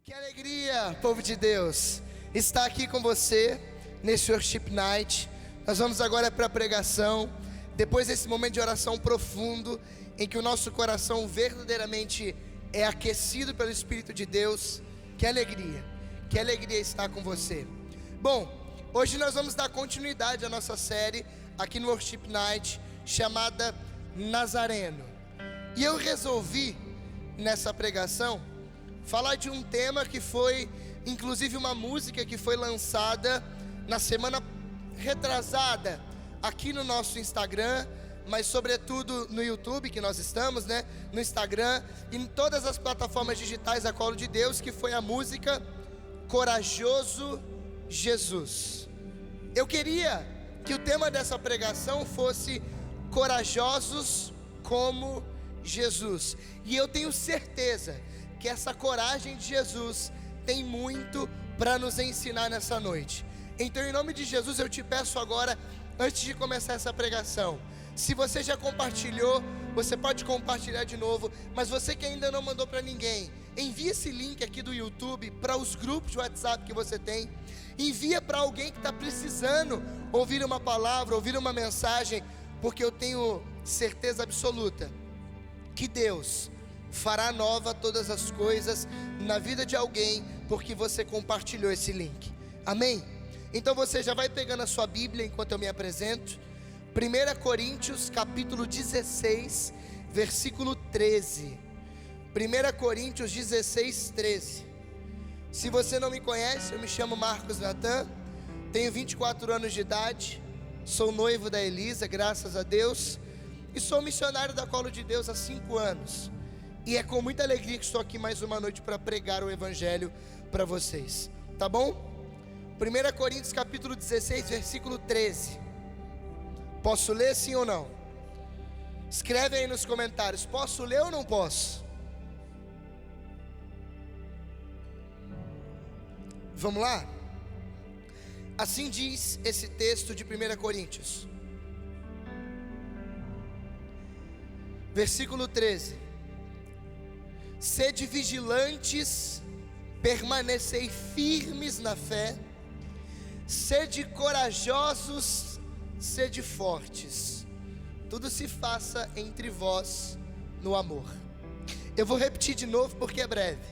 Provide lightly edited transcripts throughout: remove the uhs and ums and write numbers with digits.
Que alegria, povo de Deus, estar aqui com você nesse Worship Night. Nós vamos agora para a pregação. Depois desse momento de oração profundo, em que o nosso coração verdadeiramente é aquecido pelo Espírito de Deus. Que alegria estar com você. Bom, hoje nós vamos dar continuidade à nossa série aqui no Worship Night, chamada Nazareno. E eu resolvi, nessa pregação, falar de um tema que foi, inclusive uma música que foi lançada na semana retrasada, aqui no nosso Instagram, mas sobretudo no YouTube, que nós estamos, né? No Instagram e em todas as plataformas digitais a Colo de Deus, que foi a música Corajoso Jesus. Eu queria que o tema dessa pregação fosse Corajosos como Jesus. E eu tenho certeza que essa coragem de Jesus tem muito para nos ensinar nessa noite. Então, em nome de Jesus, eu te peço agora, antes de começar essa pregação, se você já compartilhou, você pode compartilhar de novo, mas você que ainda não mandou para ninguém, envia esse link aqui do YouTube para os grupos de WhatsApp que você tem, envia para alguém que está precisando ouvir uma palavra, ouvir uma mensagem, porque eu tenho certeza absoluta que Deus fará nova todas as coisas na vida de alguém, porque você compartilhou esse link. Amém? Então você já vai pegando a sua Bíblia enquanto eu me apresento. 1 Coríntios capítulo 16, versículo 13. 1 Coríntios 16, 13. Se você não me conhece, eu me chamo Marcos Natan, tenho 24 anos de idade, sou noivo da Elisa, graças a Deus, e sou missionário da Colo de Deus há 5 anos. E é com muita alegria que estou aqui mais uma noite para pregar o Evangelho para vocês, tá bom? 1 Coríntios capítulo 16, versículo 13. Posso ler sim ou não? Escreve aí nos comentários, posso ler ou não posso? Vamos lá? Assim diz esse texto de 1 Coríntios. Versículo 13. Sede vigilantes, permanecei firmes na fé, sede corajosos, sede fortes, tudo se faça entre vós no amor. Eu vou repetir de novo porque é breve.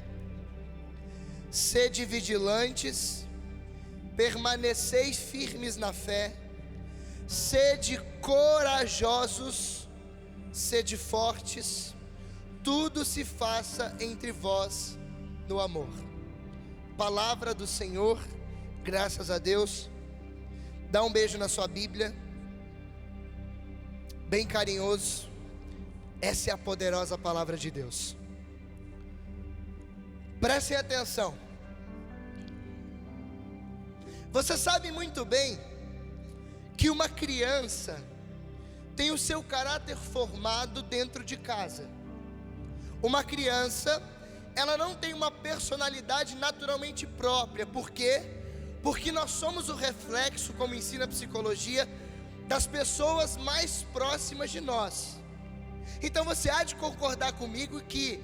Sede vigilantes, permanecei firmes na fé, sede corajosos, sede fortes, tudo se faça entre vós no amor. Palavra do Senhor, graças a Deus. Dá um beijo na sua Bíblia, bem carinhoso. Essa é a poderosa palavra de Deus. Prestem atenção. Você sabe muito bem que uma criança tem o seu caráter formado dentro de casa. Uma criança, ela não tem uma personalidade naturalmente própria. Por quê? Porque nós somos o reflexo, como ensina a psicologia, das pessoas mais próximas de nós. Então você há de concordar comigo que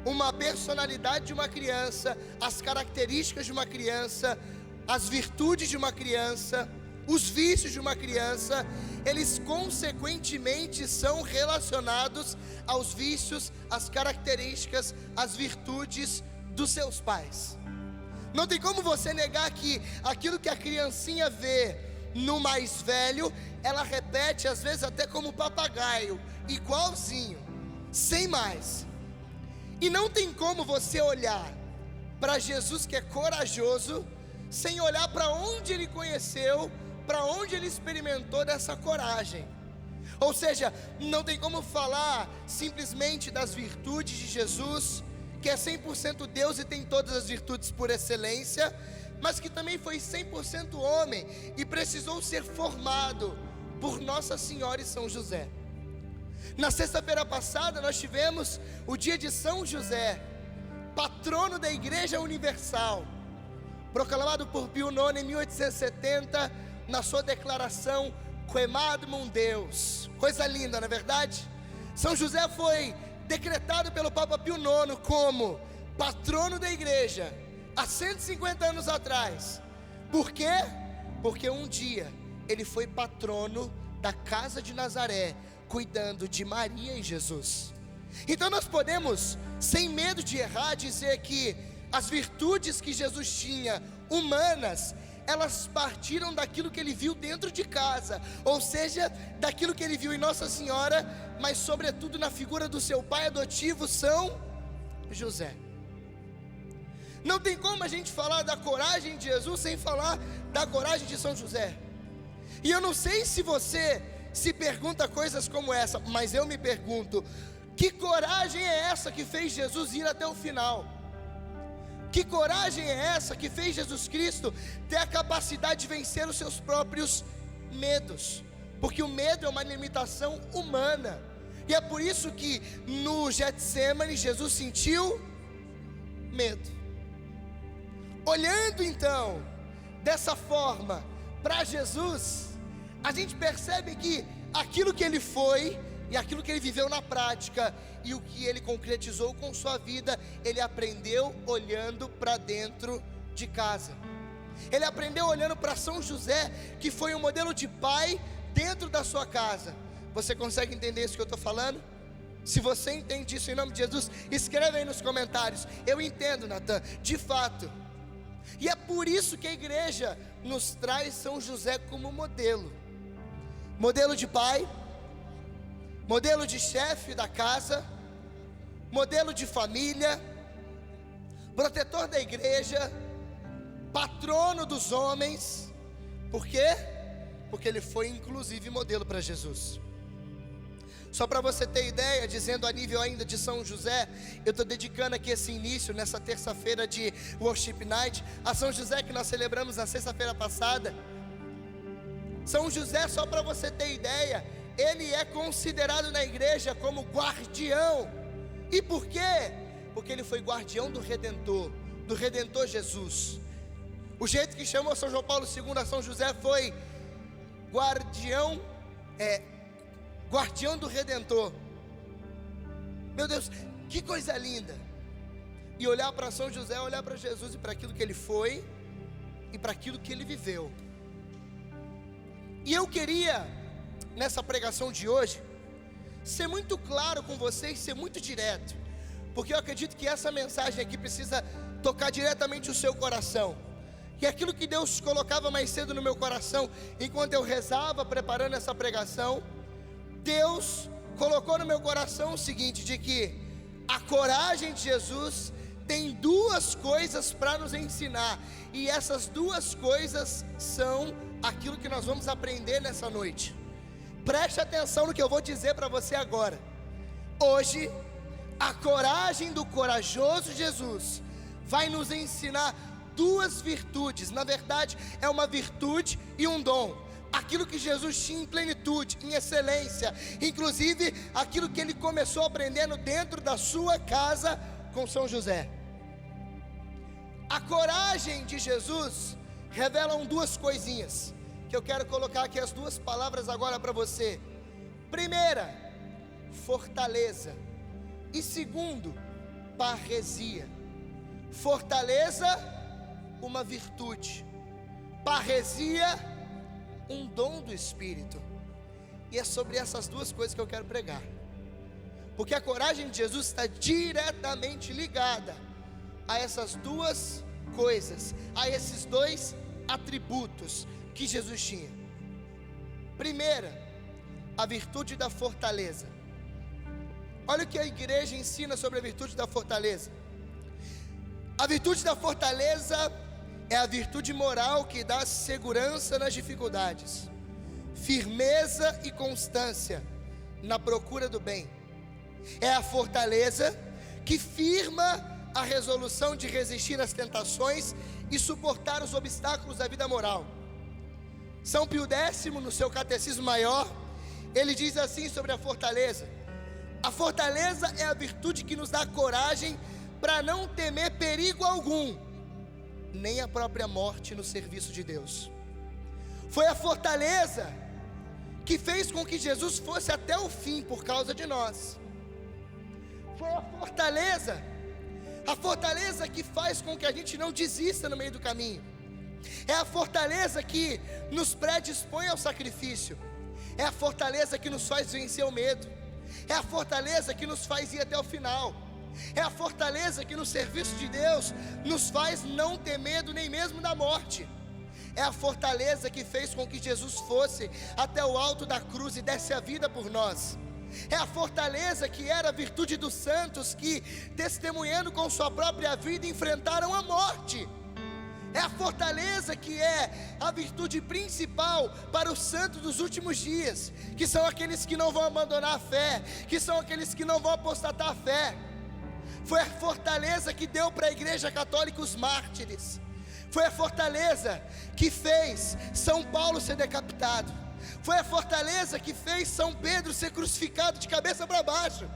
uma personalidade de uma criança, as características de uma criança, as virtudes de uma criança, os vícios de uma criança, eles consequentemente são relacionados aos vícios, às características, às virtudes dos seus pais. Não tem como você negar que aquilo que a criancinha vê no mais velho, ela repete às vezes até como papagaio, igualzinho, sem mais. E não tem como você olhar para Jesus, que é corajoso, sem olhar para onde ele conheceu, para onde ele experimentou dessa coragem. Ou seja, não tem como falar simplesmente das virtudes de Jesus, que é 100% Deus e tem todas as virtudes por excelência, mas que também foi 100% homem e precisou ser formado por Nossa Senhora e São José. Na sexta-feira passada nós tivemos o dia de São José, patrono da Igreja Universal, proclamado por Pio IX em 1870, na sua declaração Quemadmum Deus. Coisa linda, não é verdade? São José foi decretado pelo Papa Pio IX como patrono da igreja, há 150 anos atrás. Por quê? Porque um dia ele foi patrono da casa de Nazaré, cuidando de Maria e Jesus. Então nós podemos, sem medo de errar, dizer que as virtudes que Jesus tinha, humanas, elas partiram daquilo que ele viu dentro de casa, ou seja, daquilo que ele viu em Nossa Senhora, mas sobretudo na figura do seu pai adotivo, São José. Não tem como a gente falar da coragem de Jesus sem falar da coragem de São José. E eu não sei se você se pergunta coisas como essa, mas eu me pergunto: que coragem é essa que fez Jesus ir até o final? Que coragem é essa que fez Jesus Cristo ter a capacidade de vencer os seus próprios medos? Porque o medo é uma limitação humana, e é por isso que no Getsêmani Jesus sentiu medo. Olhando então dessa forma para Jesus, a gente percebe que aquilo que ele foi e aquilo que ele viveu na prática e o que ele concretizou com sua vida, ele aprendeu olhando para dentro de casa. Ele aprendeu olhando para São José, que foi um modelo de pai dentro da sua casa. Você consegue entender isso que eu estou falando? Se você entende isso em nome de Jesus, escreve aí nos comentários. Eu entendo, Natan, de fato. E é por isso que a igreja nos traz São José como modelo. Modelo de pai, modelo de chefe da casa, modelo de família, protetor da igreja, patrono dos homens. Por quê? Porque ele foi inclusive modelo para Jesus. Só para você ter ideia, dizendo a nível ainda de São José, eu estou dedicando aqui esse início, nessa terça-feira de Worship Night, a São José que nós celebramos na sexta-feira passada. São José, só para você ter ideia, ele é considerado na igreja como guardião. E por quê? Porque ele foi guardião do Redentor Jesus. O jeito que chamou São João Paulo II a São José foi guardião do Redentor. Meu Deus, que coisa linda! E olhar para São José, olhar para Jesus e para aquilo que ele foi e para aquilo que ele viveu. E eu queria, nessa pregação de hoje, ser muito claro com vocês, ser muito direto, porque eu acredito que essa mensagem aqui precisa tocar diretamente o seu coração. E aquilo que Deus colocava mais cedo no meu coração, enquanto eu rezava, preparando essa pregação, Deus colocou no meu coração o seguinte, de que a coragem de Jesus tem duas coisas para nos ensinar, e essas duas coisas são aquilo que nós vamos aprender nessa noite. Preste atenção no que eu vou dizer para você agora. Hoje, a coragem do corajoso Jesus vai nos ensinar duas virtudes. Na verdade, é uma virtude e um dom. Aquilo que Jesus tinha em plenitude, em excelência, inclusive aquilo que ele começou aprendendo dentro da sua casa com São José. A coragem de Jesus revelam duas coisinhas, que eu quero colocar aqui as duas palavras agora para você. Primeira, fortaleza, e segundo, parresia. Fortaleza, uma virtude; parresia, um dom do Espírito. E é sobre essas duas coisas que eu quero pregar, porque a coragem de Jesus está diretamente ligada a essas duas coisas, a esses dois atributos que Jesus tinha. Primeira, a virtude da fortaleza. Olha o que a igreja ensina sobre a virtude da fortaleza. A virtude da fortaleza é a virtude moral que dá segurança nas dificuldades, firmeza e constância na procura do bem. É a fortaleza que firma a resolução de resistir às tentações e suportar os obstáculos da vida moral. São Pio X, no seu Catecismo Maior, ele diz assim sobre a fortaleza: a fortaleza é a virtude que nos dá coragem para não temer perigo algum, nem a própria morte no serviço de Deus. Foi a fortaleza que fez com que Jesus fosse até o fim por causa de nós. Foi a fortaleza A fortaleza que faz com que a gente não desista no meio do caminho. É a fortaleza que nos predispõe ao sacrifício. É a fortaleza que nos faz vencer o medo. É a fortaleza que nos faz ir até o final. É a fortaleza que no serviço de Deus nos faz não ter medo nem mesmo da morte. É a fortaleza que fez com que Jesus fosse até o alto da cruz e desse a vida por nós. É a fortaleza que era a virtude dos santos que, testemunhando com sua própria vida, enfrentaram a morte. É a fortaleza que é a virtude principal para os santos dos últimos dias, que são aqueles que não vão abandonar a fé, que são aqueles que não vão apostatar a fé. Foi a fortaleza que deu para a Igreja Católica os mártires. Foi a fortaleza que fez São Paulo ser decapitado. Foi a fortaleza que fez São Pedro ser crucificado de cabeça para baixo.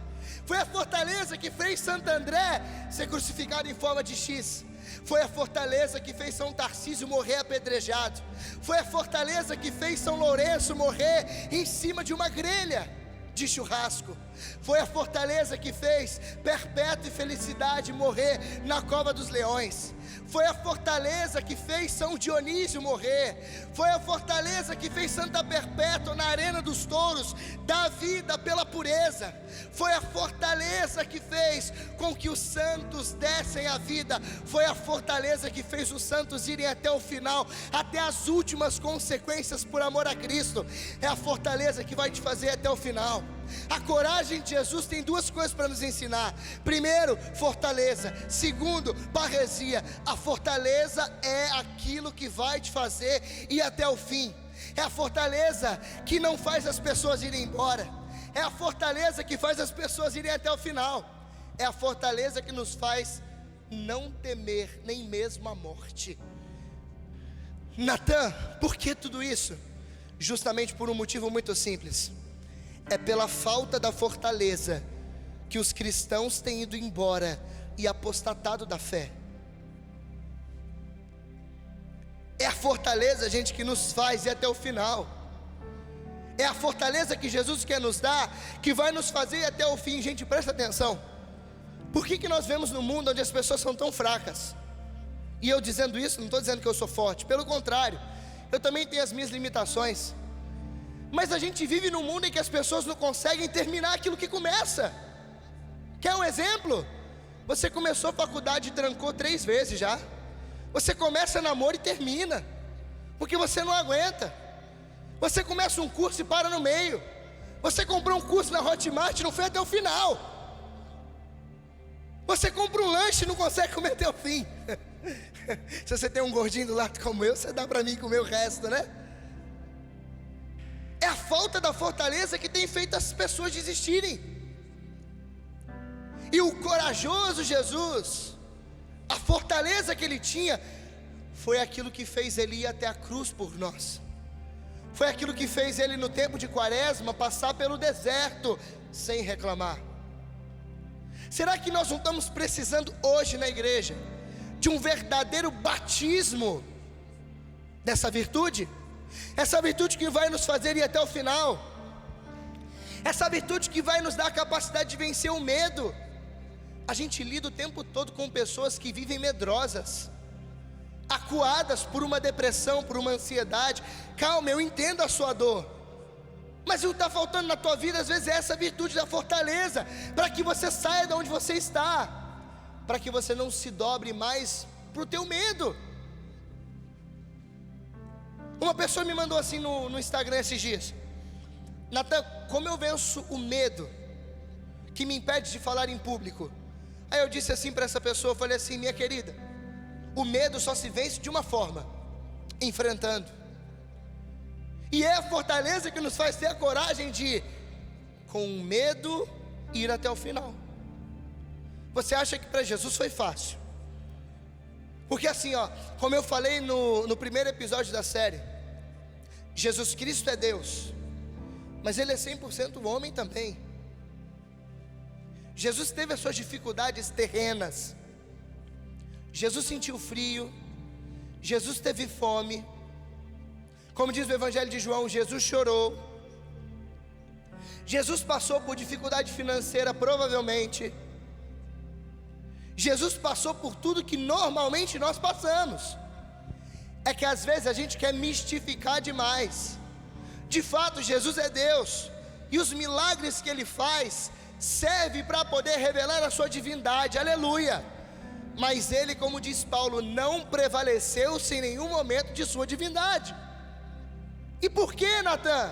Foi a fortaleza que fez Santo André ser crucificado em forma de X. Foi a fortaleza que fez São Tarcísio morrer apedrejado. Foi a fortaleza que fez São Lourenço morrer em cima de uma grelha de churrasco. Foi a fortaleza que fez Perpétua e Felicidade morrer na cova dos leões. Foi a fortaleza que fez São Dionísio morrer. Foi a fortaleza que fez Santa Perpétua na arena dos touros dar a vida pela pureza. Foi a fortaleza que fez com que os santos dessem a vida. Foi a fortaleza que fez os santos irem até o final, até as últimas consequências por amor a Cristo. É a fortaleza que vai te fazer até o final. A coragem de Jesus tem duas coisas para nos ensinar. Primeiro, fortaleza. Segundo, parresia. A fortaleza é aquilo que vai te fazer ir até o fim. É a fortaleza que não faz as pessoas irem embora. É a fortaleza que faz as pessoas irem até o final. É a fortaleza que nos faz não temer nem mesmo a morte. Natan, por que tudo isso? Justamente por um motivo muito simples. É pela falta da fortaleza que os cristãos têm ido embora e apostatado da fé. É a fortaleza, gente, que nos faz ir até o final. É a fortaleza que Jesus quer nos dar, que vai nos fazer ir até o fim. Gente, presta atenção. Por que nós vemos no mundo onde as pessoas são tão fracas? E eu dizendo isso, não estou dizendo que eu sou forte. Pelo contrário, eu também tenho as minhas limitações. Mas a gente vive num mundo em que as pessoas não conseguem terminar aquilo que começa. Quer um exemplo? Você começou a faculdade e trancou 3 vezes já. Você começa namoro e termina, porque você não aguenta. Você começa um curso e para no meio. Você comprou um curso na Hotmart e não foi até o final. Você compra um lanche e não consegue comer até o fim. Se você tem um gordinho do lado como eu, você dá para mim comer o resto, né? É a falta da fortaleza que tem feito as pessoas desistirem. E o corajoso Jesus, a fortaleza que ele tinha, foi aquilo que fez ele ir até a cruz por nós. Foi aquilo que fez ele no tempo de Quaresma passar pelo deserto sem reclamar. Será que nós não estamos precisando hoje na igreja de um verdadeiro batismo dessa virtude? Essa virtude que vai nos fazer ir até o final. Essa virtude que vai nos dar a capacidade de vencer o medo. A gente lida o tempo todo com pessoas que vivem medrosas, acuadas por uma depressão, por uma ansiedade. Calma, eu entendo a sua dor, mas o que está faltando na tua vida às vezes é essa virtude da fortaleza, para que você saia de onde você está, para que você não se dobre mais para o teu medo. Uma pessoa me mandou assim no Instagram esses dias: Natan, como eu venço o medo que me impede de falar em público? Aí eu disse assim para essa pessoa, eu falei assim: minha querida, o medo só se vence de uma forma: enfrentando. E é a fortaleza que nos faz ter a coragem de, com medo, ir até o final. Você acha que para Jesus foi fácil? Porque assim, como eu falei no primeiro episódio da série, Jesus Cristo é Deus, mas Ele é 100% homem também. Jesus teve as suas dificuldades terrenas. Jesus sentiu frio, Jesus teve fome. Como diz o Evangelho de João, Jesus chorou. Jesus passou por dificuldade financeira, provavelmente. Jesus passou por tudo que normalmente nós passamos. É que às vezes a gente quer mistificar demais. De fato, Jesus é Deus, e os milagres que Ele faz servem para poder revelar a sua divindade, aleluia. Mas Ele, como diz Paulo, não prevaleceu em nenhum momento de sua divindade. E por que, Natan?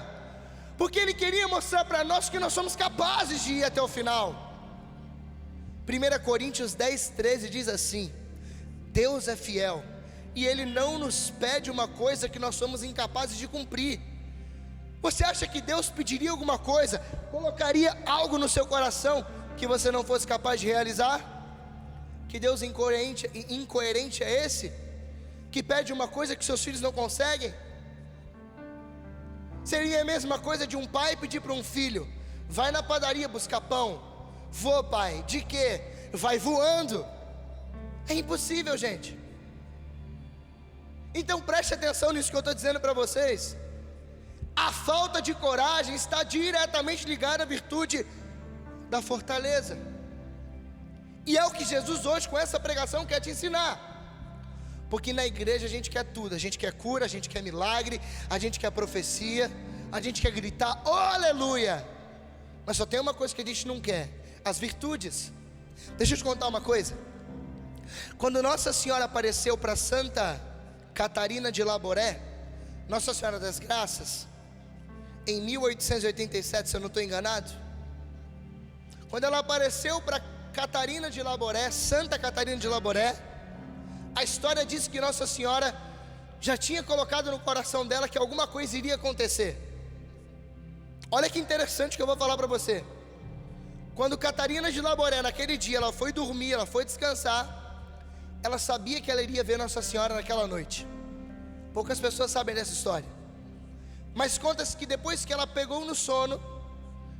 Porque Ele queria mostrar para nós que nós somos capazes de ir até o final. 1 Coríntios 10:13 diz assim: Deus é fiel, e Ele não nos pede uma coisa que nós somos incapazes de cumprir. Você acha que Deus pediria alguma coisa, colocaria algo no seu coração que você não fosse capaz de realizar? Que Deus incoerente é esse? Que pede uma coisa que seus filhos não conseguem? Seria a mesma coisa de um pai pedir para um filho: vai na padaria buscar pão. Vou, pai. De quê? Vai voando. É impossível, gente. Então preste atenção nisso que eu estou dizendo para vocês. A falta de coragem está diretamente ligada à virtude da fortaleza. E é o que Jesus hoje com essa pregação quer te ensinar. Porque na igreja a gente quer tudo. A gente quer cura, a gente quer milagre, a gente quer profecia, a gente quer gritar, oh, aleluia. Mas só tem uma coisa que a gente não quer: as virtudes. Deixa eu te contar uma coisa. Quando Nossa Senhora apareceu para Santa Catarina de Laboré, Nossa Senhora das Graças, em 1887, se eu não estou enganado, quando ela apareceu para Catarina de Laboré, Santa Catarina de Laboré, a história diz que Nossa Senhora já tinha colocado no coração dela que alguma coisa iria acontecer. Olha que interessante que eu vou falar para você. Quando Catarina de Laboré, naquele dia, ela foi dormir, ela foi descansar, ela sabia que ela iria ver Nossa Senhora naquela noite. Poucas pessoas sabem dessa história, mas conta-se que depois que ela pegou no sono,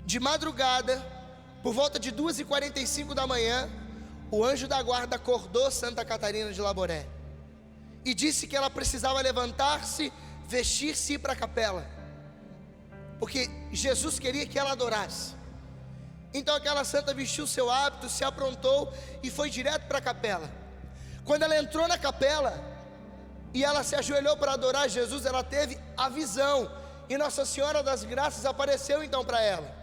de madrugada, por volta de 2h45 da manhã, o anjo da guarda acordou Santa Catarina de Laboré e disse que ela precisava levantar-se, vestir-se e ir para a capela, porque Jesus queria que ela adorasse. Então aquela santa vestiu seu hábito, se aprontou e foi direto para a capela. Quando ela entrou na capela e ela se ajoelhou para adorar Jesus, ela teve a visão, e Nossa Senhora das Graças apareceu então para ela.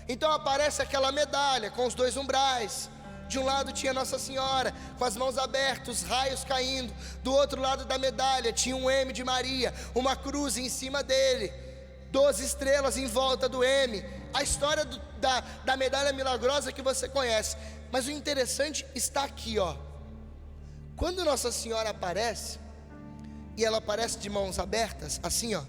Então aparece aquela medalha com os dois umbrais. De um lado tinha Nossa Senhora com as mãos abertas, os raios caindo. Do outro lado da medalha tinha um M de Maria, uma cruz em cima dele, 12 estrelas em volta do M. A história da medalha milagrosa que você conhece. Mas o interessante está aqui, ó. Quando Nossa Senhora aparece, e ela aparece de mãos abertas, assim, ó.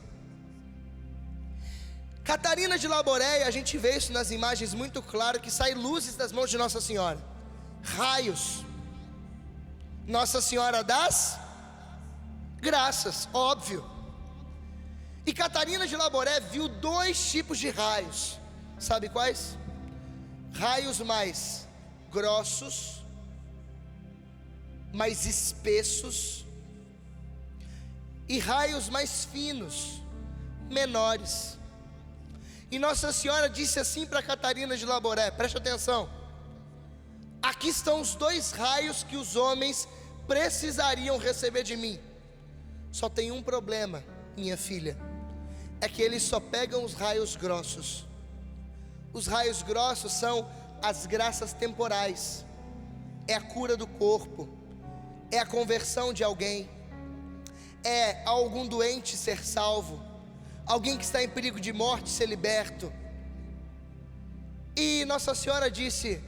Catarina de Laboré, a gente vê isso nas imagens muito claro, que sai luzes das mãos de Nossa Senhora, raios. Nossa Senhora das Graças, óbvio. E Catarina de Laboré viu dois tipos de raios. Sabe quais? Raios mais grossos, mais espessos, e raios mais finos, menores. E Nossa Senhora disse assim para Catarina de Laboré: preste atenção, aqui estão os dois raios que os homens precisariam receber de mim. Só tem um problema, minha filha, é que eles só pegam os raios grossos. Os raios grossos são as graças temporais, é a cura do corpo, é a conversão de alguém, é algum doente ser salvo, alguém que está em perigo de morte ser liberto. E Nossa Senhora disse: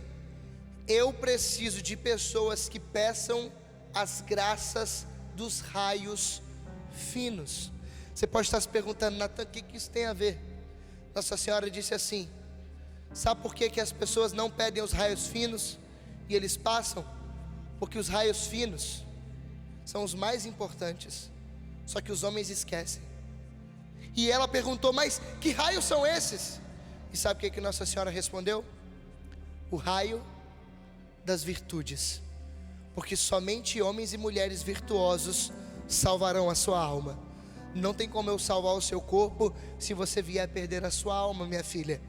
eu preciso de pessoas que peçam as graças dos raios finos. Você pode estar se perguntando: Natan, o que isso tem a ver? Nossa Senhora disse assim: sabe por que as pessoas não pedem os raios finos e eles passam? Porque os raios finos são os mais importantes, só que os homens esquecem. E ela perguntou: mas que raios são esses? E sabe o que Nossa Senhora respondeu? O raio das virtudes. Porque somente homens e mulheres virtuosos salvarão a sua alma. Não tem como eu salvar o seu corpo se você vier perder a sua alma, minha filha.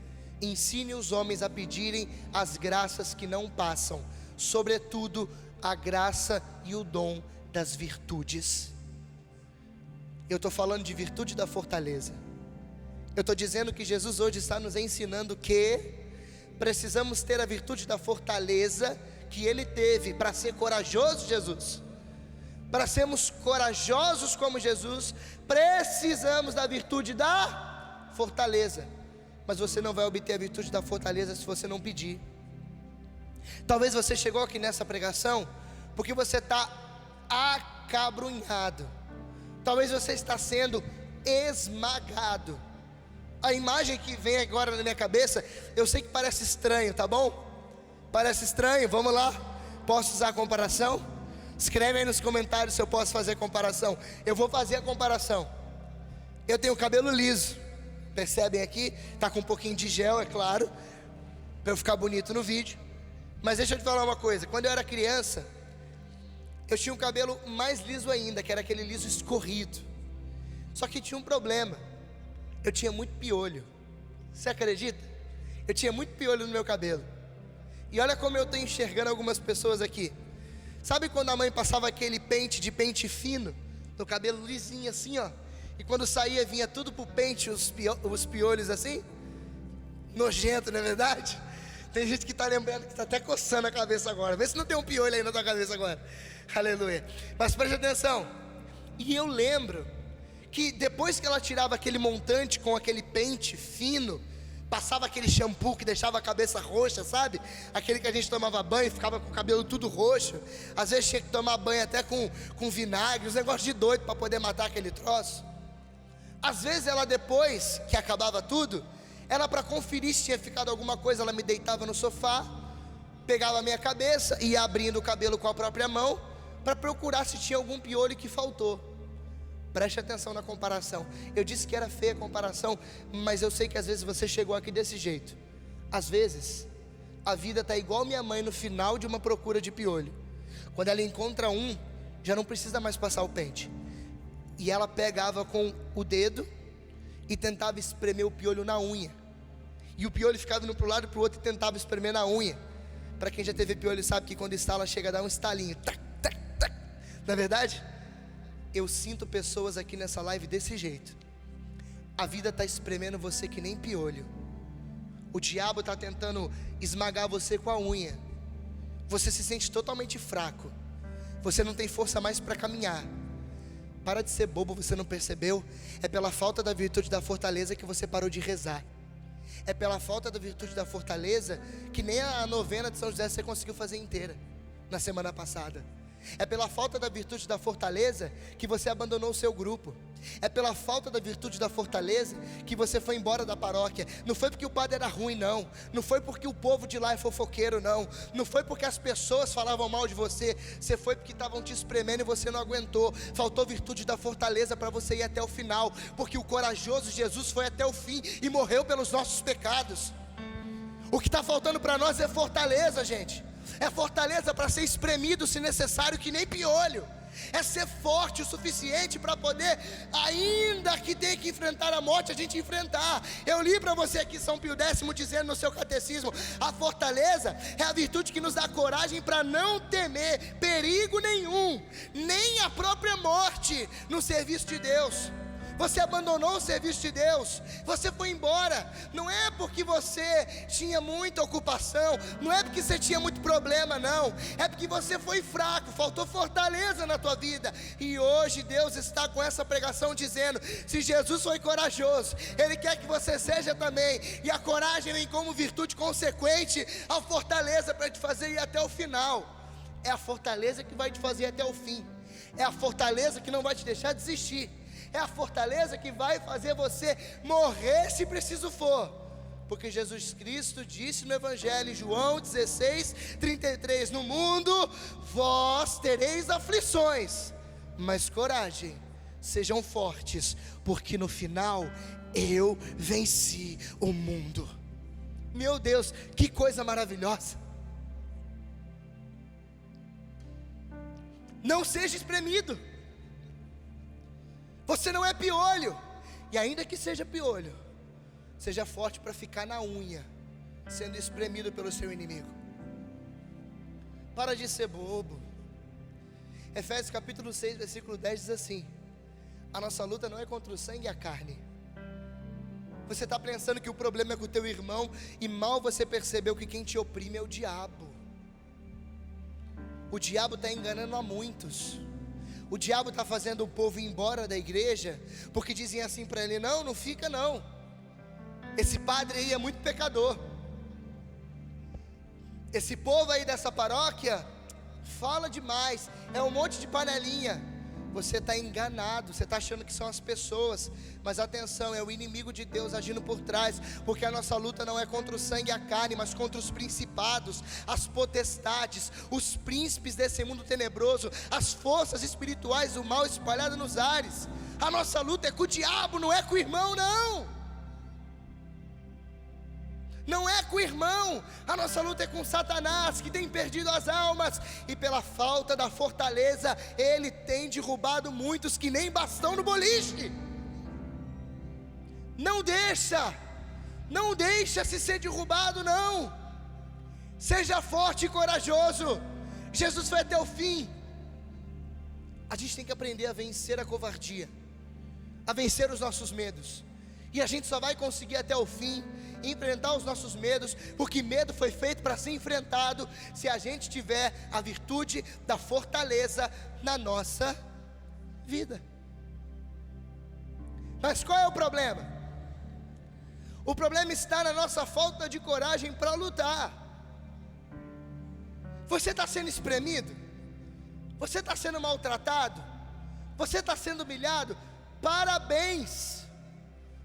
Ensine os homens a pedirem as graças que não passam, sobretudo a graça e o dom das virtudes. Eu estou falando de virtude da fortaleza. Eu estou dizendo que Jesus hoje está nos ensinando que precisamos ter a virtude da fortaleza que Ele teve para ser corajoso, Jesus. Para sermos corajosos como Jesus, precisamos da virtude da fortaleza. Mas você não vai obter a virtude da fortaleza se você não pedir. Talvez você chegou aqui nessa pregação porque você está acabrunhado. Talvez você está sendo esmagado. A imagem que vem agora na minha cabeça, eu sei que parece estranho, tá bom? Parece estranho, vamos lá. Posso usar a comparação? Escreve aí nos comentários se eu posso fazer a comparação. Eu vou fazer a comparação. Eu tenho cabelo liso, percebem aqui? Está com um pouquinho de gel, é claro, para eu ficar bonito no vídeo. Mas deixa eu te falar uma coisa. Quando eu era criança, eu tinha um cabelo mais liso ainda, que era aquele liso escorrido. Só que tinha um problema. Eu tinha muito piolho. Você acredita? Eu tinha muito piolho no meu cabelo. E olha como eu estou enxergando algumas pessoas aqui. Sabe quando a mãe passava aquele pente fino no cabelo lisinho assim, ó, e quando saía vinha tudo pro pente, os piolhos assim? Nojento, não é verdade? Tem gente que está lembrando que está até coçando a cabeça agora. Vê se não tem um piolho aí na tua cabeça agora. Aleluia. Mas preste atenção. E eu lembro que depois que ela tirava aquele montante com aquele pente fino, passava aquele shampoo que deixava a cabeça roxa, sabe? Aquele que a gente tomava banho e ficava com o cabelo tudo roxo. Às vezes tinha que tomar banho até com vinagre, uns negócios de doido para poder matar aquele troço. Às vezes ela, depois que acabava tudo, ela, para conferir se tinha ficado alguma coisa, ela me deitava no sofá, pegava a minha cabeça e ia abrindo o cabelo com a própria mão para procurar se tinha algum piolho que faltou. Preste atenção na comparação. Eu disse que era feia a comparação, mas eu sei que às vezes você chegou aqui desse jeito. Às vezes a vida está igual minha mãe no final de uma procura de piolho. Quando ela encontra um, já não precisa mais passar o pente. E ela pegava com o dedo e tentava espremer o piolho na unha. E o piolho ficava indo para um lado e para o outro e tentava espremer na unha. Para quem já teve piolho sabe que quando estala chega a dar um estalinho. Tac, tac, tac. Não é verdade? Eu sinto pessoas aqui nessa live desse jeito. A vida está espremendo você que nem piolho. O diabo está tentando esmagar você com a unha. Você se sente totalmente fraco. Você não tem força mais para caminhar. Para de ser bobo, você não percebeu? É pela falta da virtude da fortaleza que você parou de rezar. É pela falta da virtude da fortaleza que nem a novena de São José você conseguiu fazer inteira na semana passada. É pela falta da virtude da fortaleza que você abandonou o seu grupo. É pela falta da virtude da fortaleza que você foi embora da paróquia. Não foi porque o padre era ruim, não. Não foi porque o povo de lá é fofoqueiro, não. Não foi porque as pessoas falavam mal de você. Você foi porque estavam te espremendo e você não aguentou. Faltou virtude da fortaleza para você ir até o final. Porque o corajoso Jesus foi até o fim e morreu pelos nossos pecados. O que está faltando para nós é fortaleza, gente. É fortaleza para ser espremido se necessário, que nem piolho. É ser forte o suficiente para poder, ainda que tenha que enfrentar a morte, a gente enfrentar. Eu li para você aqui São Pio X dizendo no seu catecismo: a fortaleza é a virtude que nos dá coragem para não temer perigo nenhum, nem a própria morte no serviço de Deus. Você abandonou o serviço de Deus, você foi embora. Não é porque você tinha muita ocupação, não é porque você tinha muito problema, não. É porque você foi fraco, faltou fortaleza na tua vida. E hoje Deus está com essa pregação dizendo: se Jesus foi corajoso, Ele quer que você seja também. E a coragem vem como virtude consequente à fortaleza para te fazer ir até o final. É a fortaleza que vai te fazer ir até o fim. É a fortaleza que não vai te deixar desistir. É a fortaleza que vai fazer você morrer se preciso for. Porque Jesus Cristo disse no Evangelho, João 16:33: no mundo vós tereis aflições, mas coragem, sejam fortes, porque no final eu venci o mundo. Meu Deus, que coisa maravilhosa. Não seja espremido. Você não é piolho. E ainda que seja piolho, seja forte para ficar na unha, sendo espremido pelo seu inimigo. Para de ser bobo. Efésios capítulo 6, versículo 10 diz assim: a nossa luta não é contra o sangue e a carne. Você está pensando que o problema é com o teu irmão, e mal você percebeu que quem te oprime é o diabo. O diabo está enganando a muitos. O diabo está fazendo o povo ir embora da igreja, porque dizem assim para ele: não fica não, esse padre aí é muito pecador, esse povo aí dessa paróquia fala demais, é um monte de panelinha. Você está enganado, você está achando que são as pessoas, mas atenção, é o inimigo de Deus agindo por trás, porque a nossa luta não é contra o sangue e a carne, mas contra os principados, as potestades, os príncipes desse mundo tenebroso, as forças espirituais do mal espalhadas nos ares. A nossa luta é com o diabo, não é com o irmão, não. Não é com o irmão, a nossa luta é com Satanás, que tem perdido as almas, e pela falta da fortaleza, ele tem derrubado muitos que nem bastão no boliche. Não deixa se ser derrubado, não. Seja forte e corajoso. Jesus foi até o fim. A gente tem que aprender a vencer a covardia, a vencer os nossos medos, e a gente só vai conseguir até o fim enfrentar os nossos medos, porque medo foi feito para ser enfrentado, se a gente tiver a virtude da fortaleza na nossa vida. Mas qual é o problema? O problema está na nossa falta de coragem para lutar. Você está sendo espremido? Você está sendo maltratado? Você está sendo humilhado? Parabéns!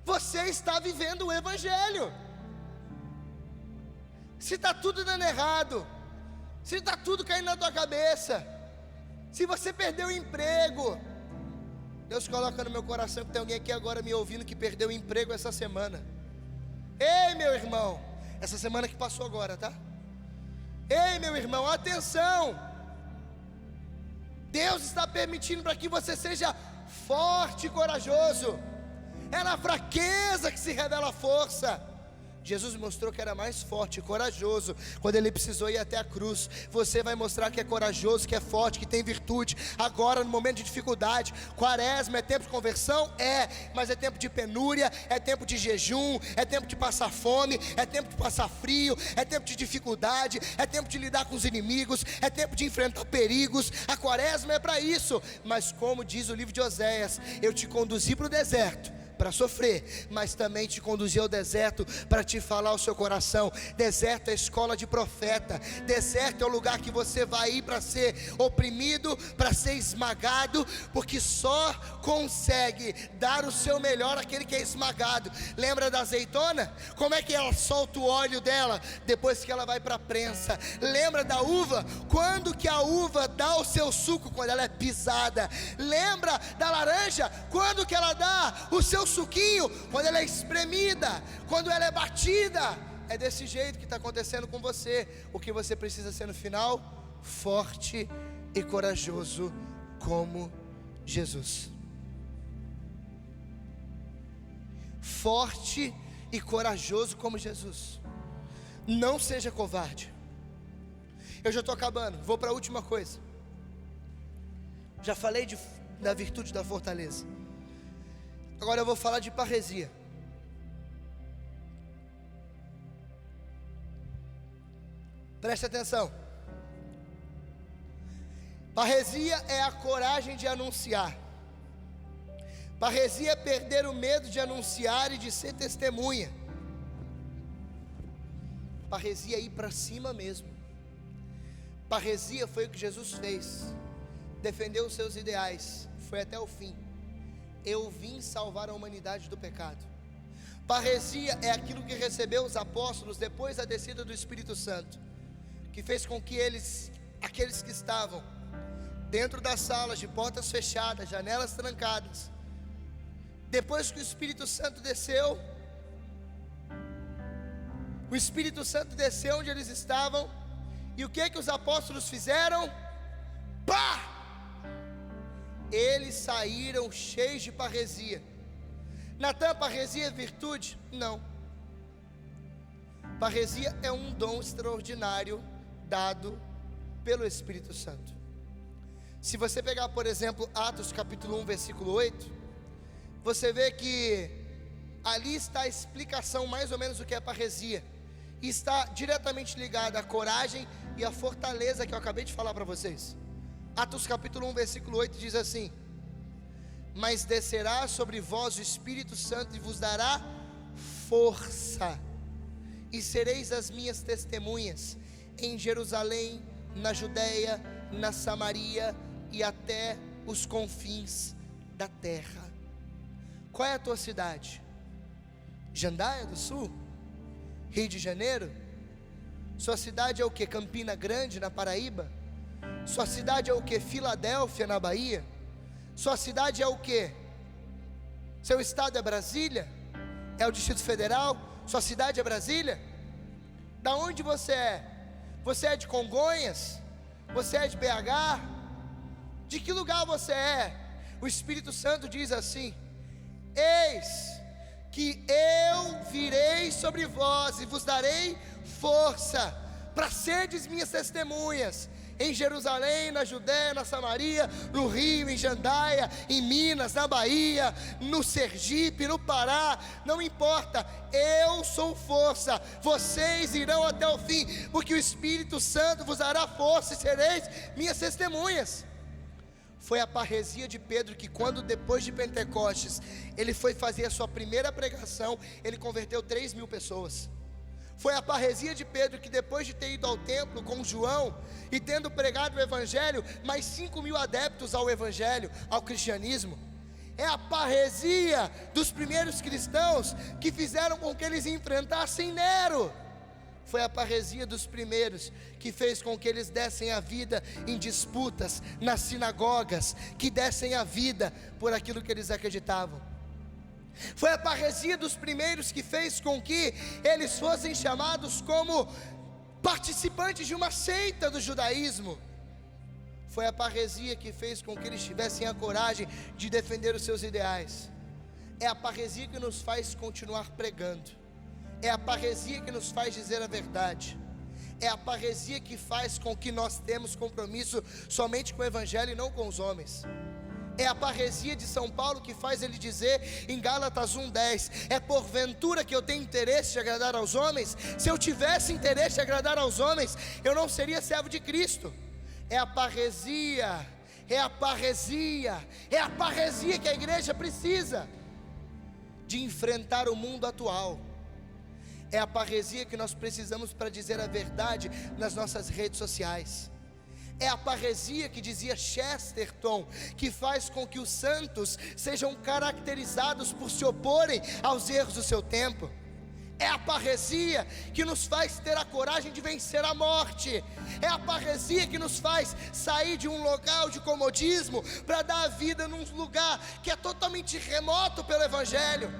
Você está vivendo o Evangelho. Se está tudo dando errado, se está tudo caindo na tua cabeça, se você perdeu o emprego, Deus coloca no meu coração que tem alguém aqui agora me ouvindo que perdeu o emprego essa semana. Ei, meu irmão, essa semana que passou agora, tá? Ei, meu irmão, atenção! Deus está permitindo para que você seja forte e corajoso. É na fraqueza que se revela a força. Jesus mostrou que era mais forte e corajoso quando ele precisou ir até a cruz. Você vai mostrar que é corajoso, que é forte, que tem virtude agora no momento de dificuldade. Quaresma é tempo de conversão? Mas é tempo de penúria, é tempo de jejum, é tempo de passar fome, é tempo de passar frio, é tempo de dificuldade, é tempo de lidar com os inimigos, é tempo de enfrentar perigos. A quaresma é para isso. Mas como diz o livro de Oséias, eu te conduzi para o deserto para sofrer, mas também te conduzir ao deserto para te falar ao seu coração. Deserto é escola de profeta. Deserto é o lugar que você vai ir para ser oprimido, para ser esmagado, porque só consegue dar o seu melhor aquele que é esmagado. Lembra da azeitona? Como é que ela solta o óleo dela? Depois que ela vai para a prensa. Lembra da uva? Quando que a uva dá o seu suco? Quando ela é pisada. Lembra da laranja? Quando que ela dá o seu suquinho? Quando ela é espremida, quando ela é batida. É desse jeito que está acontecendo com você. O que você precisa ser no final? Forte e corajoso como Jesus. Forte e corajoso como Jesus. Não seja covarde. Eu já estou acabando, vou para a última coisa. Já falei da virtude da fortaleza. Agora eu vou falar de parresia. Preste atenção. Parresia é a coragem de anunciar. Parresia é perder o medo de anunciar e de ser testemunha. Parresia é ir para cima mesmo. Parresia foi o que Jesus fez. Defendeu os seus ideais, foi até o fim. Eu vim salvar a humanidade do pecado. Parresia é aquilo que recebeu os apóstolos depois da descida do Espírito Santo, que fez com que aqueles que estavam dentro das salas, de portas fechadas, janelas trancadas, depois que o Espírito Santo desceu, o Espírito Santo desceu onde eles estavam, e o que os apóstolos fizeram? Pá! Eles saíram cheios de parresia. Natan, parresia é virtude? Não. Parresia é um dom extraordinário dado pelo Espírito Santo. Se você pegar, por exemplo, Atos capítulo 1, versículo 8, você vê que ali está a explicação mais ou menos do que é parresia, e está diretamente ligada à coragem e à fortaleza que eu acabei de falar para vocês. Atos capítulo 1, versículo 8 diz assim: mas descerá sobre vós o Espírito Santo e vos dará força, e sereis as minhas testemunhas em Jerusalém, na Judéia, na Samaria e até os confins da terra. Qual é a tua cidade? Jandaia do Sul? Rio de Janeiro? Sua cidade é o que? Campina Grande, na Paraíba? Sua cidade é o que? Filadélfia, na Bahia? Sua cidade é o que? Seu estado é Brasília? É o Distrito Federal? Sua cidade é Brasília? Da onde você é? Você é de Congonhas? Você é de BH? De que lugar você é? O Espírito Santo diz assim: eis que eu virei sobre vós e vos darei força para serdes minhas testemunhas em Jerusalém, na Judéia, na Samaria, no Rio, em Jandaia, em Minas, na Bahia, no Sergipe, no Pará, não importa, eu sou força, vocês irão até o fim, porque o Espírito Santo vos dará força e sereis minhas testemunhas. Foi a parresia de Pedro que, quando depois de Pentecostes ele foi fazer a sua primeira pregação, ele converteu 3.000 pessoas. Foi a parresia de Pedro que, depois de ter ido ao templo com João e tendo pregado o Evangelho, mais 5.000 adeptos ao Evangelho, ao cristianismo. É a parresia dos primeiros cristãos que fizeram com que eles enfrentassem Nero. Foi a parresia dos primeiros que fez com que eles dessem a vida em disputas nas sinagogas, que dessem a vida por aquilo que eles acreditavam. Foi a parresia dos primeiros que fez com que eles fossem chamados como participantes de uma seita do judaísmo. Foi a parresia que fez com que eles tivessem a coragem de defender os seus ideais. É a parresia que nos faz continuar pregando. É a parresia que nos faz dizer a verdade. É a parresia que faz com que nós temos compromisso somente com o Evangelho e não com os homens. É a parresia de São Paulo que faz ele dizer em Gálatas 1:10: é porventura que eu tenho interesse de agradar aos homens? Se eu tivesse interesse de agradar aos homens, eu não seria servo de Cristo. É a parresia, é a parresia, é a parresia que a igreja precisa de enfrentar o mundo atual. É a parresia que nós precisamos para dizer a verdade nas nossas redes sociais. É a parresia que dizia Chesterton, que faz com que os santos sejam caracterizados por se oporem aos erros do seu tempo. É a parresia que nos faz ter a coragem de vencer a morte. É a parresia que nos faz sair de um local de comodismo para dar a vida num lugar que é totalmente remoto pelo Evangelho.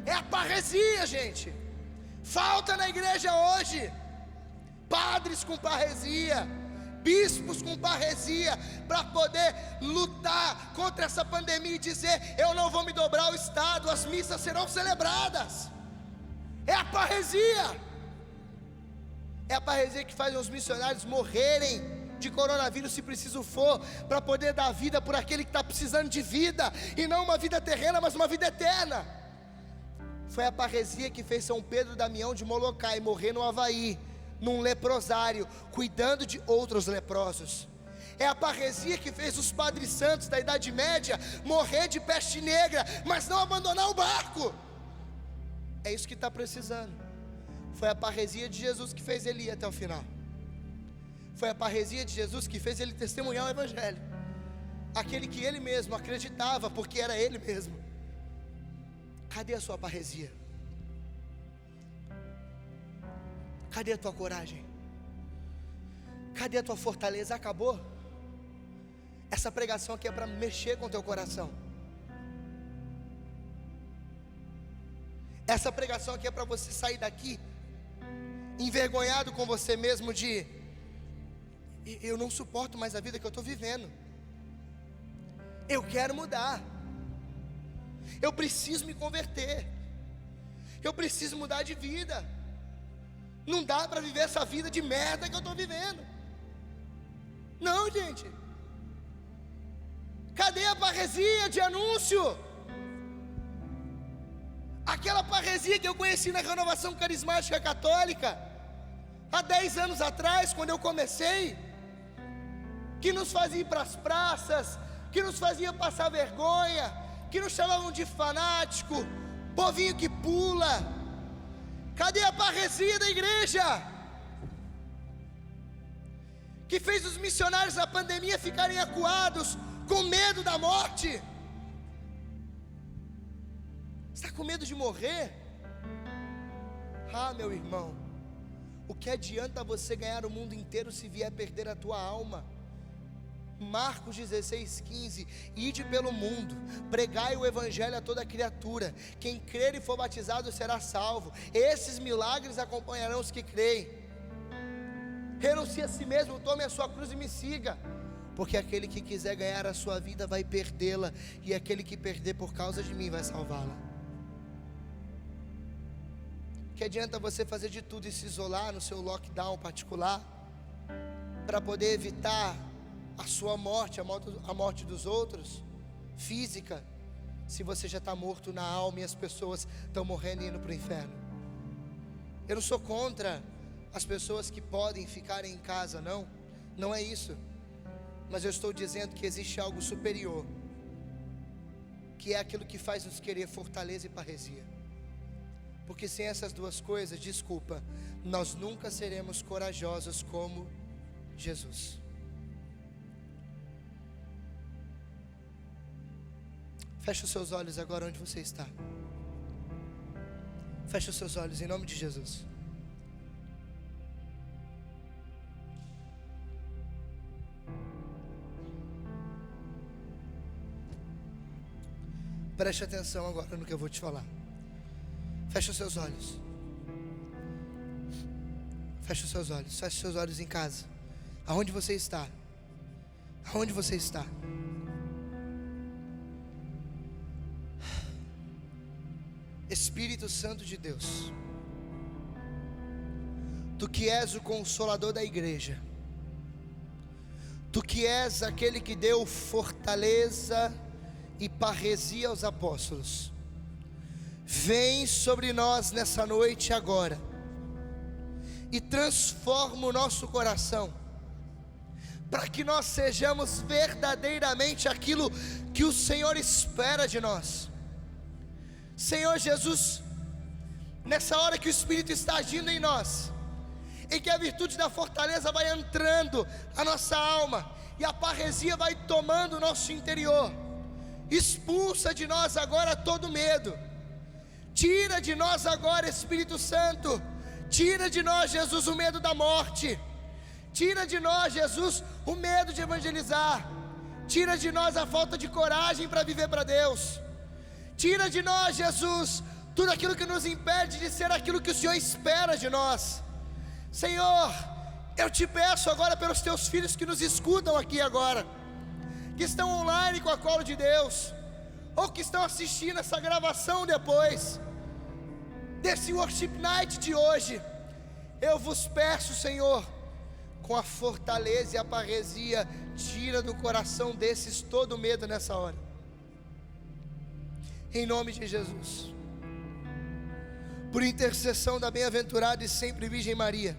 É a parresia, gente. Falta na igreja hoje padres com parresia, bispos com parresia, para poder lutar contra essa pandemia e dizer: eu não vou me dobrar ao Estado, as missas serão celebradas. É a parresia. É a parresia que faz os missionários morrerem de coronavírus se preciso for, para poder dar vida por aquele que está precisando de vida, e não uma vida terrena, mas uma vida eterna. Foi a parresia que fez São Pedro Damião de Molokai morrer no Havaí, num leprosário, cuidando de outros leprosos. É a parresia que fez os padres santos da Idade Média morrer de peste negra, mas não abandonar o barco. É isso que está precisando. Foi a parresia de Jesus que fez ele ir até o final. Foi a parresia de Jesus que fez ele testemunhar o Evangelho, aquele que ele mesmo acreditava, porque era ele mesmo. Cadê a sua parresia? Cadê a tua coragem? Cadê a tua fortaleza? Acabou? Essa pregação aqui é para mexer com o teu coração. Essa pregação aqui é para você sair daqui envergonhado com você mesmo de: eu não suporto mais a vida que eu estou vivendo, eu quero mudar, eu preciso me converter, eu preciso mudar de vida. Não dá para viver essa vida de merda que eu estou vivendo. Não, gente. Cadê a parresia de anúncio? Aquela parresia que eu conheci na Renovação Carismática Católica há 10 anos atrás, quando eu comecei, que nos fazia ir para as praças, que nos fazia passar vergonha, que nos chamavam de fanático, povinho que pula. Cadê a parresia da igreja? Que fez os missionários na pandemia ficarem acuados, com medo da morte. Está com medo de morrer? Ah, meu irmão, o que adianta você ganhar o mundo inteiro se vier perder a tua alma? Marcos 16:15, ide pelo mundo, pregai o evangelho a toda criatura, quem crer e for batizado será salvo, esses milagres acompanharão os que creem. Renuncie a si mesmo, tome a sua cruz e me siga, porque aquele que quiser ganhar a sua vida vai perdê-la, e aquele que perder por causa de mim vai salvá-la. Que adianta você fazer de tudo e se isolar no seu lockdown particular, para poder evitar a sua morte, a morte dos outros, física, se você já está morto na alma e as pessoas estão morrendo e indo para o inferno? Eu não sou contra as pessoas que podem ficar em casa, não é isso, mas eu estou dizendo que existe algo superior, que é aquilo que faz nos querer fortaleza e parresia, porque sem essas duas coisas, desculpa, nós nunca seremos corajosos como Jesus. Feche os seus olhos agora onde você está. Feche os seus olhos em nome de Jesus. Preste atenção agora no que eu vou te falar. Feche os seus olhos. Feche os seus olhos. Feche os seus olhos em casa. Aonde você está? Aonde você está? Espírito Santo de Deus, Tu que és o consolador da igreja, Tu que és aquele que deu fortaleza e parresia aos apóstolos, vem sobre nós nessa noite agora, e transforma o nosso coração, para que nós sejamos verdadeiramente aquilo que o Senhor espera de nós. Senhor Jesus, nessa hora que o Espírito está agindo em nós, em que a virtude da fortaleza vai entrando a nossa alma, e a parresia vai tomando o nosso interior, expulsa de nós agora todo medo, tira de nós agora, Espírito Santo, tira de nós, Jesus, o medo da morte, tira de nós, Jesus, o medo de evangelizar, tira de nós a falta de coragem para viver para Deus, tira de nós, Jesus, tudo aquilo que nos impede de ser aquilo que o Senhor espera de nós. Senhor, eu te peço agora pelos teus filhos que nos escutam aqui agora, que estão online com a colo de Deus, ou que estão assistindo essa gravação depois desse worship night de hoje. Eu vos peço, Senhor, com a fortaleza e a parresia, tira do coração desses todo medo nessa hora, em nome de Jesus, por intercessão da bem-aventurada e sempre Virgem Maria,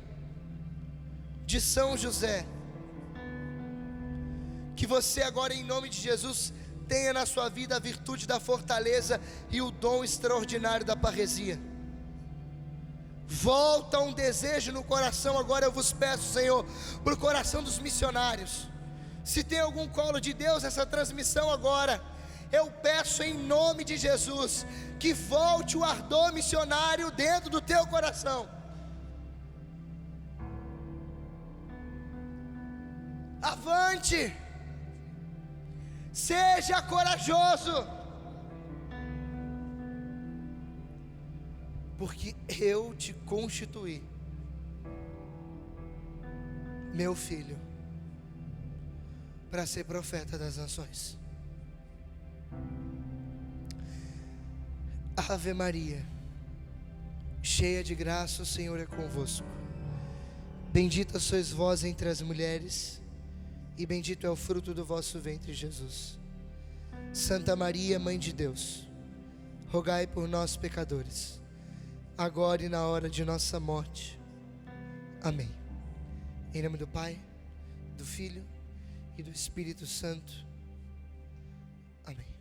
de São José, que você agora, em nome de Jesus, tenha na sua vida a virtude da fortaleza e o dom extraordinário da parresia. Volta um desejo no coração agora, eu vos peço, Senhor, para o coração dos missionários. Se tem algum colo de Deus essa transmissão agora, eu peço em nome de Jesus, que volte o ardor missionário dentro do teu coração. Avante, seja corajoso, porque eu te constituí, meu filho, para ser profeta das nações. Ave Maria, cheia de graça, o Senhor é convosco. Bendita sois vós entre as mulheres, e bendito é o fruto do vosso ventre, Jesus. Santa Maria, Mãe de Deus, rogai por nós, pecadores, agora e na hora de nossa morte. Amém. Em nome do Pai, do Filho e do Espírito Santo. Amém.